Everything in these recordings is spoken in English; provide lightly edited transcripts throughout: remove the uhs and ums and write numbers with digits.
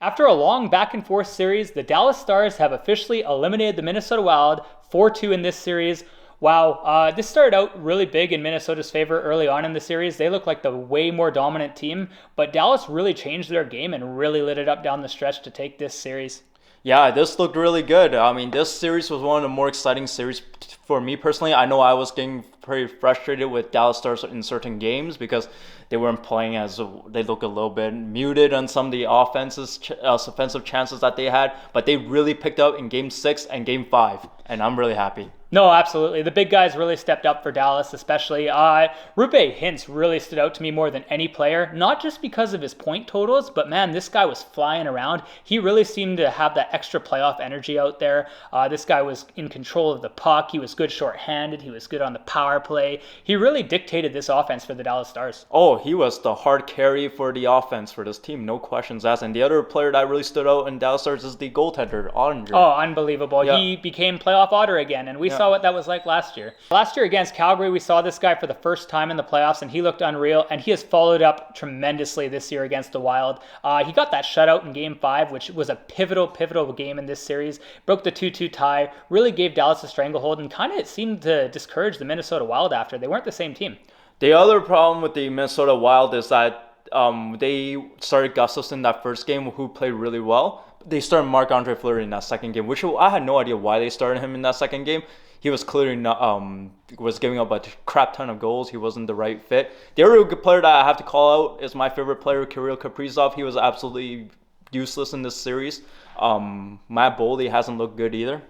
After a long back and forth series, the Dallas Stars have officially eliminated the Minnesota Wild 4-2 in this series. Wow, this started out really big in Minnesota's favor early on in the series. They looked like the way more dominant team, but Dallas really changed their game and really lit it up down the stretch to take this series. Yeah, this looked really good. I mean, this series was one of the more exciting series for me personally. I know I was getting pretty frustrated with Dallas Stars in certain games because they weren't playing they look a little bit muted on some of the offensive chances that they had, but they really picked up in Game 6 and Game 5, and I'm really happy. No, absolutely. The big guys really stepped up for Dallas, especially. Rupe Hintz really stood out to me more than any player, not just because of his point totals, but man, this guy was flying around. He really seemed to have that extra playoff energy out there. This guy was in control of the puck. He was good shorthanded. He was good on the power play. He really dictated this offense for the Dallas Stars. Oh, he was the hard carry for the offense for this team, no questions asked. And the other player that really stood out in Dallas Stars is the goaltender, Ottinger. Oh, unbelievable. Yeah. He became playoff otter again, and we saw what that was like last year. Last year against Calgary, we saw this guy for the first time in the playoffs, and he looked unreal, and he has followed up tremendously this year against the Wild. He got that shutout in Game 5, which was a pivotal game in this series, broke the 2-2 tie, really gave Dallas a stranglehold, and kind of seemed to discourage the Minnesota Wild after. They weren't the same team. The other problem with the Minnesota Wild is that they started Gustafsson that first game, who played really well. They started Marc-Andre Fleury in that second game, which I had no idea why they started him in that second game. He was clearly not, was giving up a crap ton of goals. He wasn't the right fit. The other good player that I have to call out is my favorite player, Kirill Kaprizov. He was absolutely useless in this series. Matt Boldy hasn't looked good either.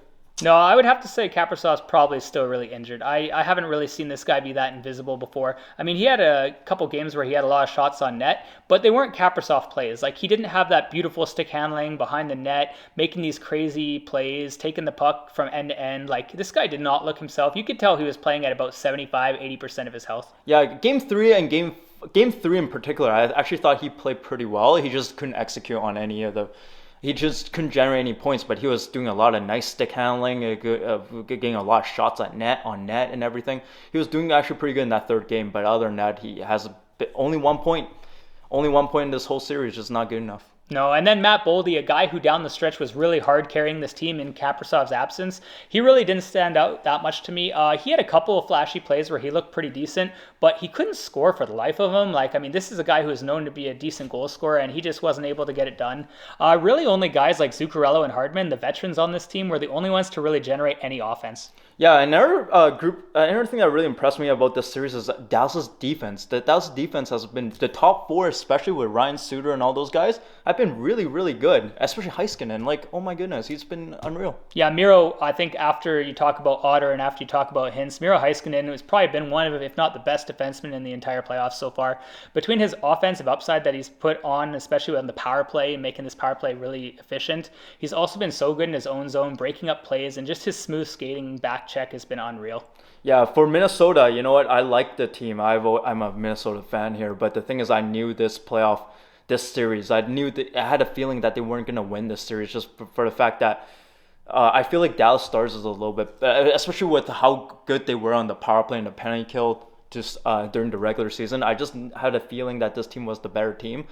No, I would have to say Kaprizov's probably still really injured. I haven't really seen this guy be that invisible before. I mean, he had a couple games where he had a lot of shots on net, but they weren't Kaprizov plays. Like, he didn't have that beautiful stick handling behind the net, making these crazy plays, taking the puck from end to end. Like, this guy did not look himself. You could tell he was playing at about 75-80% of his health. Yeah, Game 3 and Game 3 in particular, I actually thought he played pretty well. He just couldn't execute on any of the... He just couldn't generate any points, but he was doing a lot of nice stick handling, getting a lot of shots on net and everything. He was doing actually pretty good in that third game, but other than that, he has only 1 point. Only 1 point in this whole series, just not good enough. No, and then Matt Boldy, a guy who down the stretch was really hard carrying this team in Kaprizov's absence. He really didn't stand out that much to me. He had a couple of flashy plays where he looked pretty decent, but he couldn't score for the life of him. Like, I mean, this is a guy who is known to be a decent goal scorer, and he just wasn't able to get it done. Really only guys like Zuccarello and Hardman, the veterans on this team, were the only ones to really generate any offense. Yeah, another thing that really impressed me about this series is Dallas's defense. The Dallas defense has been the top four, especially with Ryan Suter and all those guys, have been really, really good. Especially Heiskanen. Like, oh my goodness, he's been unreal. Yeah, Miro, I think after you talk about Otter and after you talk about Hintz, Miro Heiskanen has probably been one of, if not the best defenseman in the entire playoffs so far. Between his offensive upside that he's put on, especially on the power play, making this power play really efficient, he's also been so good in his own zone, breaking up plays, and just his smooth skating back check has been unreal. Yeah, for Minnesota, you know what? I like the team. I'm a Minnesota fan here, but the thing is, I knew this series. I had a feeling that they weren't going to win this series just for the fact that I feel like Dallas Stars is a little bit, especially with how good they were on the power play and the penalty kill just during the regular season. I just had a feeling that this team was the better team.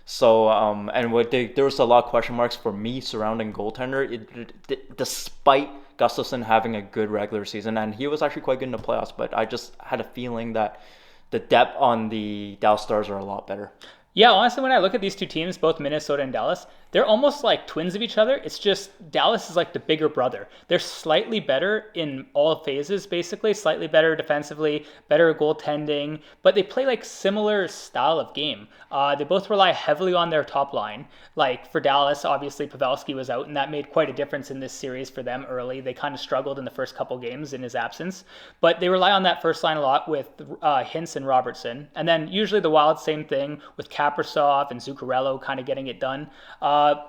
So, there was a lot of question marks for me surrounding goaltender, despite Gustafsson having a good regular season, and he was actually quite good in the playoffs, but I just had a feeling that the depth on the Dallas Stars are a lot better. Yeah, honestly, when I look at these two teams, both Minnesota and Dallas, they're almost like twins of each other. It's just Dallas is like the bigger brother. They're slightly better in all phases, basically. Slightly better defensively, better goaltending, but they play like similar style of game. They both rely heavily on their top line. Like for Dallas, obviously Pavelski was out, and that made quite a difference in this series for them early. They kind of struggled in the first couple games in his absence, but they rely on that first line a lot with Hintz and Robertson. And then usually the Wild, same thing with Kaprizov and Zuccarello kind of getting it done.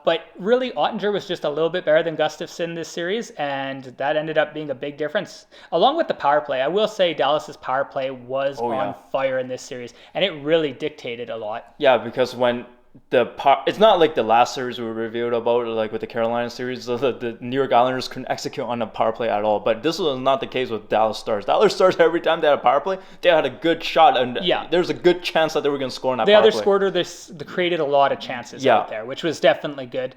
But really, Ottinger was just a little bit better than Gustafsson this series, and that ended up being a big difference. Along with the power play, I will say Dallas's power play was on fire in this series, and it really dictated a lot. Yeah, because when it's not like the last series we reviewed about, like with the Carolina series. The New York Islanders couldn't execute on a power play at all. But this was not the case with Dallas Stars. Dallas Stars, every time they had a power play, they had a good shot, and there's a good chance that they were going to score on that power play. The other scorer, they created a lot of chances out there, which was definitely good.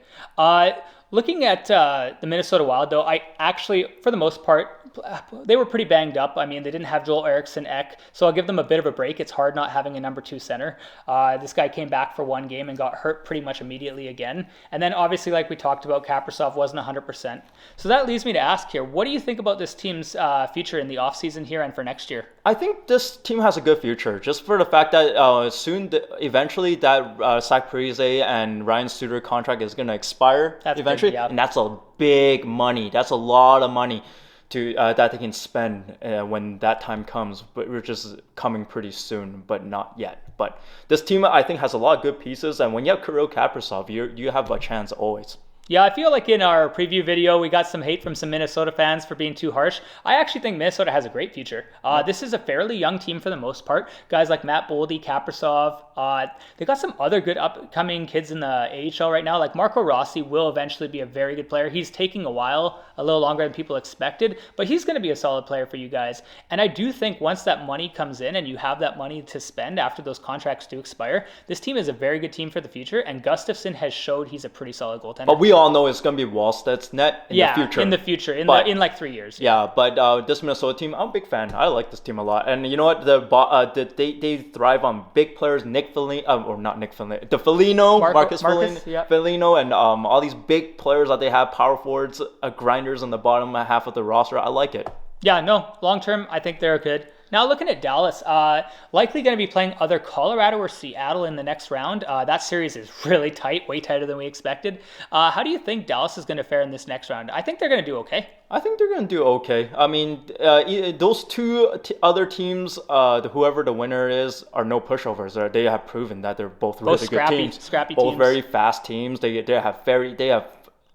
Looking at the Minnesota Wild, though, I actually, for the most part, they were pretty banged up. I mean, they didn't have Joel Eriksson Ek, so I'll give them a bit of a break. It's hard not having a number 2 center. This guy came back for one game and got hurt pretty much immediately again. And then obviously, like we talked about, Kaprizov wasn't 100%. So that leads me to ask here, what do you think about this team's future in the offseason here and for next year? I think this team has a good future, just for the fact that eventually that Zach Parise and Ryan Suter contract is going to expire eventually. And that's a big money. That's a lot of money that they can spend when that time comes, but which is coming pretty soon, but not yet. But this team, I think, has a lot of good pieces, and when you have Kirill Kaprizov, you have a chance always. Yeah, I feel like in our preview video, we got some hate from some Minnesota fans for being too harsh. I actually think Minnesota has a great future. This is a fairly young team for the most part. Guys like Matt Boldy, Kaprizov. They got some other good upcoming kids in the AHL right now. Like Marco Rossi will eventually be a very good player. He's taking a little longer than people expected, but he's going to be a solid player for you guys. And I do think once that money comes in and you have that money to spend after those contracts do expire, this team is a very good team for the future. And Gustafsson has showed he's a pretty solid goaltender. But we all know it's going to be Wallstedt's net in the future. In like 3 years. Yeah, but this Minnesota team, I'm a big fan. I like this team a lot. And you know what? They thrive on big players. Marcus Foligno, and all these big players that they have, power forwards, grinders on the bottom half of the roster. I like it. Yeah, no, long term, I think they're good. Now looking at Dallas, likely going to be playing either Colorado or Seattle in the next round. That series is really tight, way tighter than we expected. How do you think Dallas is going to fare in this next round? I think they're going to do okay. I think they're going to do okay. I mean, those two other teams, whoever the winner is, are no pushovers. They have proven that they're both really good teams. Scrappy both teams. Very fast teams. They have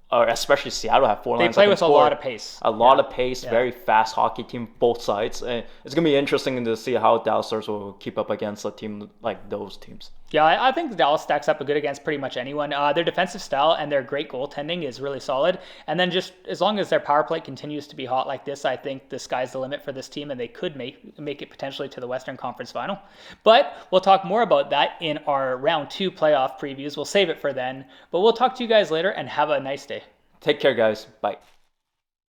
especially Seattle have 4 lines. They play with a lot of pace. A lot of pace, very fast hockey team, both sides. It's going to be interesting to see how Dallas Stars will keep up against a team like those teams. Yeah, I think Dallas stacks up good against pretty much anyone. Their defensive style and their great goaltending is really solid. And then just as long as their power play continues to be hot like this, I think the sky's the limit for this team, and they could make it potentially to the Western Conference Final. But we'll talk more about that in our round 2 playoff previews. We'll save it for then. But we'll talk to you guys later, and have a nice day. Take care, guys. Bye.